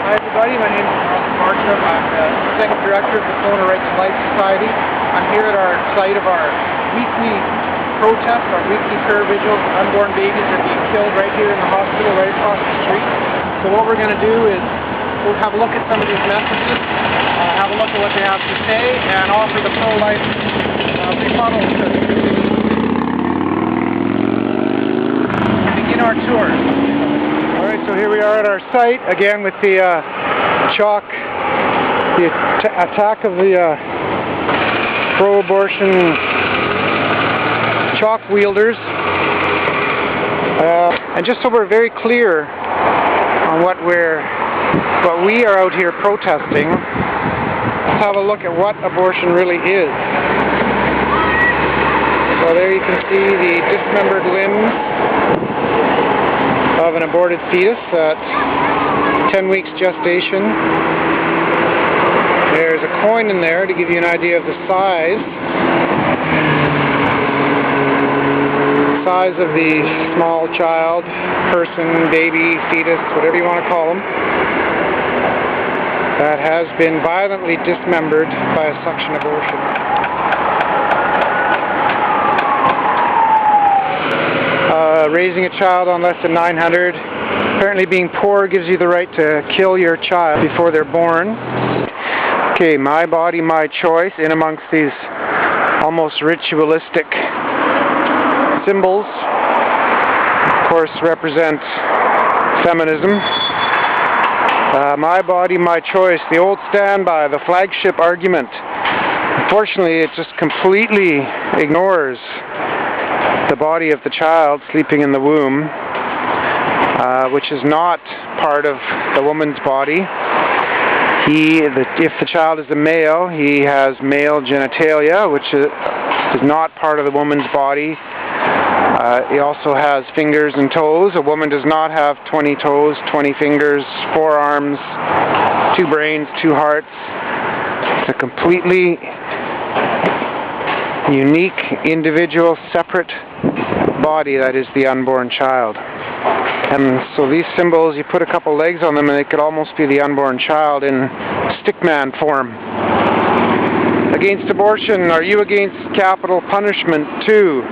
Hi everybody, my name is Marshall. I'm the Executive Director of the Kelowna Rights and Life Society. I'm here at our site of our weekly protest, our weekly prayer vigil. Unborn babies are being killed right here in the hospital, right across the street. So what we're going to do is we'll have a look at some of these messages, have a look at what they have to say, and offer the pro-life rebuttals to begin our tour. Alright, so here we are at our site, again with the attack of the pro-abortion chalk wielders. And just so we're very clear on what we are out here protesting, let's have a look at what abortion really is. So there you can see the dismembered limbs of an aborted fetus at 10 weeks gestation. There's a coin in there to give you an idea of the size of the small child, person, baby, fetus, whatever you want to call them, that has been violently dismembered by a suction abortion. Raising a child on less than 900. Apparently being poor gives you the right to kill your child before they're born. Okay, my body, my choice, in amongst these almost ritualistic symbols, of course, represent feminism. My body, my choice, the old standby, the flagship argument. Unfortunately, it just completely ignores the body of the child sleeping in the womb, which is not part of the woman's body. If the child is a male, he has male genitalia, which is not part of the woman's body. He also has fingers and toes. A woman does not have 20 toes, 20 fingers, 4 arms, 2 brains, 2 hearts. It's a completely unique, individual, separate body that is the unborn child. And so these symbols, you put a couple legs on them and it could almost be the unborn child in stickman form. Against abortion, are you against capital punishment too?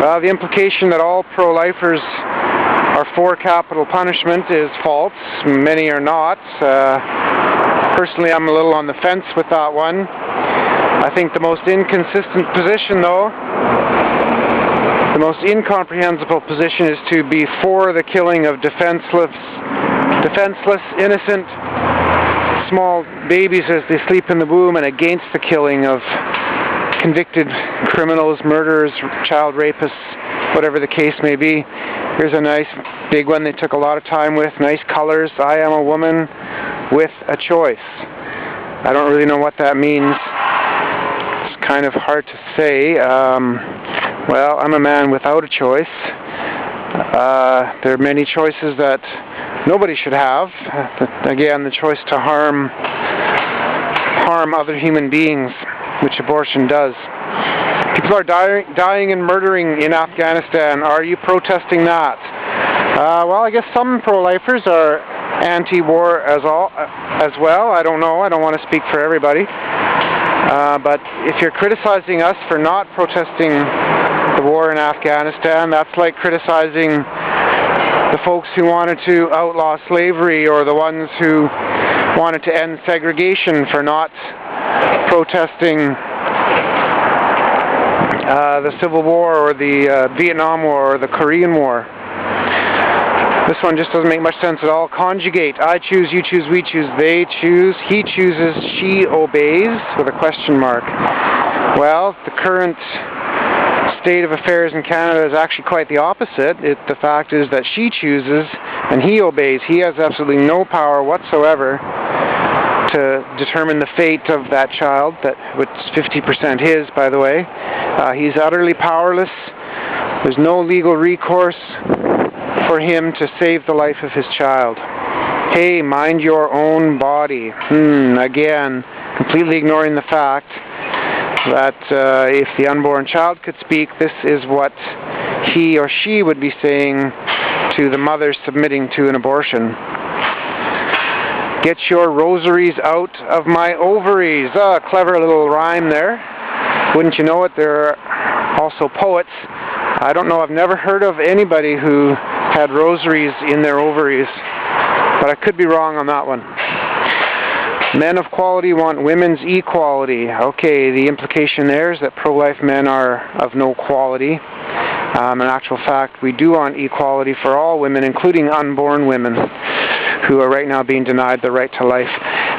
Well, the implication that all pro-lifers are for capital punishment is false. Many are not. Personally, I'm a little on the fence with that one. I think the most inconsistent position, though, the most incomprehensible position is to be for the killing of defenseless, innocent, small babies as they sleep in the womb, and against the killing of convicted criminals, murderers, child rapists, whatever the case may be. Here's a nice big one they took a lot of time with, nice colors. I am a woman with a choice. I don't really know what that means. It's kind of hard to say. Well, I'm a man without a choice. There are many choices that nobody should have. Again, the choice to harm other human beings, which abortion does. People are dying and murdering in Afghanistan. Are you protesting that? Well, I guess some pro-lifers are anti-war as well. I don't know. I don't want to speak for everybody. But if you're criticizing us for not protesting the war in Afghanistan, that's like criticizing the folks who wanted to outlaw slavery or the ones who wanted to end segregation for not protesting the Civil War or the Vietnam War or the Korean War. This one just doesn't make much sense at all. Conjugate. I choose, you choose, we choose, they choose, he chooses, she obeys, with a question mark. Well, the current state of affairs in Canada is actually quite the opposite. The fact is that she chooses and he obeys. He has absolutely no power whatsoever to determine the fate of that child, which is 50% his, by the way. He's utterly powerless. There's no legal recourse for him to save the life of his child. Hey, mind your own body. Again, completely ignoring the fact that if the unborn child could speak, this is what he or she would be saying to the mother submitting to an abortion. Get your rosaries out of my ovaries. Clever little rhyme there. Wouldn't you know it, there are also poets. I don't know, I've never heard of anybody who had rosaries in their ovaries, but I could be wrong on that one. Men of quality want women's equality. Okay, the implication there is that pro-life men are of no quality. In actual fact, we do want equality for all women, including unborn women, who are right now being denied the right to life.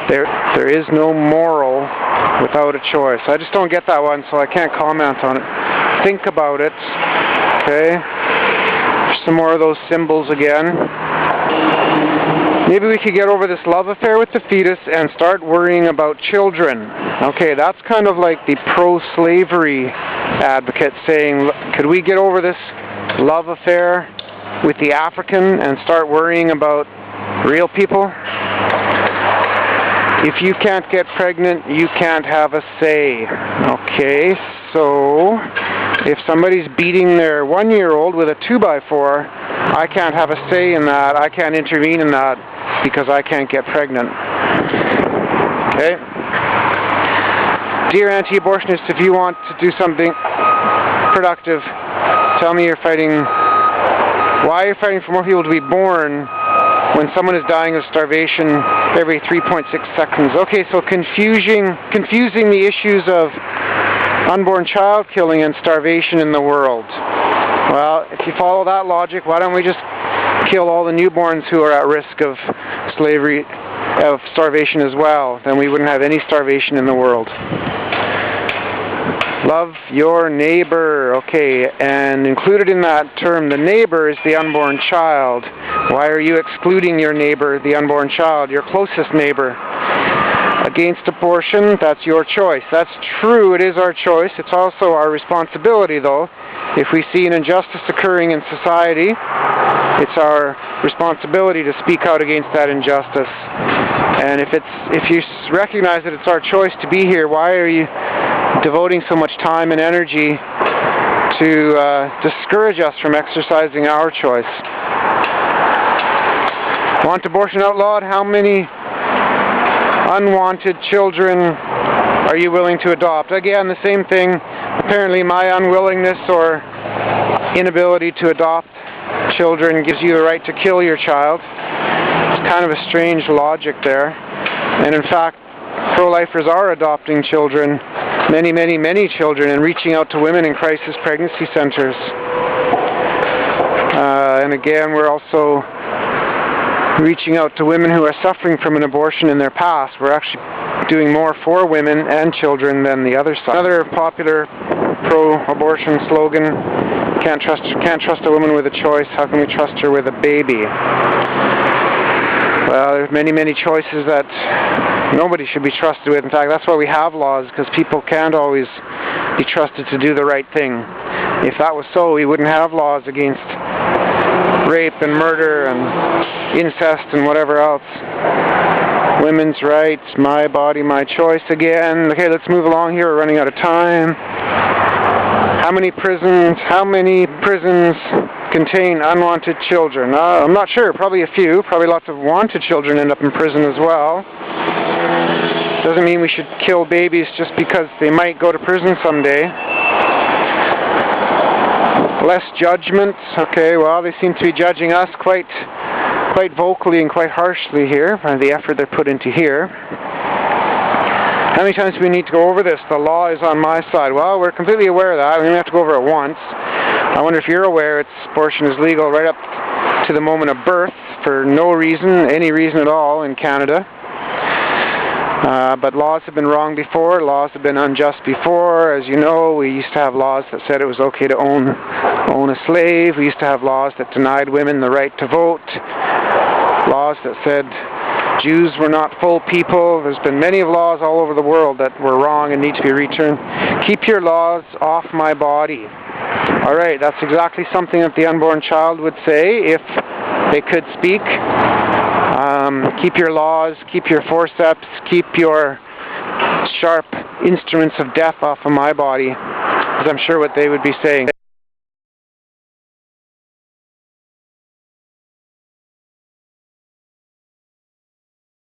There is no moral without a choice. I just don't get that one, so I can't comment on it. Think about it. Okay? Some more of those symbols again. Maybe we could get over this love affair with the fetus and start worrying about children. Okay, that's kind of like the pro-slavery advocate saying, could we get over this love affair with the African and start worrying about real people? If you can't get pregnant, you can't have a say. Okay, so if somebody's beating their 1-year-old with a 2x4, I can't have a say in that. I can't intervene in that because I can't get pregnant. Okay? Dear anti-abortionists, if you want to do something productive, tell me you're fighting, why you're fighting for more people to be born when someone is dying of starvation every 3.6 seconds. Okay, so confusing the issues of unborn child killing and starvation in the world. Well, if you follow that logic, why don't we just kill all the newborns who are at risk of slavery, of starvation as well? Then we wouldn't have any starvation in the world. Love your neighbor. Okay, and included in that term, the neighbor is the unborn child. Why are you excluding your neighbor, the unborn child, your closest neighbor? Against abortion, that's your choice. That's true, it is our choice. It's also our responsibility, though. If we see an injustice occurring in society, it's our responsibility to speak out against that injustice. And if you recognize that it's our choice to be here, why are you devoting so much time and energy to discourage us from exercising our choice? Want abortion outlawed? How many unwanted children are you willing to adopt? Again, the same thing. Apparently my unwillingness or inability to adopt children gives you the right to kill your child. It's kind of a strange logic there. And in fact, pro-lifers are adopting children, many, many, many children, and reaching out to women in crisis pregnancy centers. And again, we're also reaching out to women who are suffering from an abortion in their past. We're actually doing more for women and children than the other side. Another popular pro-abortion slogan, can't trust a woman with a choice, how can we trust her with a baby? Well, there's many, many choices that nobody should be trusted with. In fact, that's why we have laws, because people can't always be trusted to do the right thing. If that was so, we wouldn't have laws against rape and murder and incest and whatever else. Women's rights, my body, my choice again. Okay, let's move along here. We're running out of time. How many prisons contain unwanted children? I'm not sure. Probably a few. Probably lots of wanted children end up in prison as well. Doesn't mean we should kill babies just because they might go to prison someday. Less judgment. Okay, well, they seem to be judging us quite vocally and quite harshly here by the effort they're put into here. How many times do we need to go over this? The law is on my side. Well, we're completely aware of that. We only have to go over it once. I wonder if you're aware abortion is legal right up to the moment of birth for no reason, any reason at all in Canada. But laws have been wrong before. Laws have been unjust before. As you know, we used to have laws that said it was okay to own a slave. We used to have laws that denied women the right to vote. Laws that said Jews were not full people. There's been many laws all over the world that were wrong and need to be returned. Keep your laws off my body. All right, that's exactly something that the unborn child would say if they could speak. Keep your laws, keep your forceps, keep your sharp instruments of death off of my body, is I'm sure what they would be saying.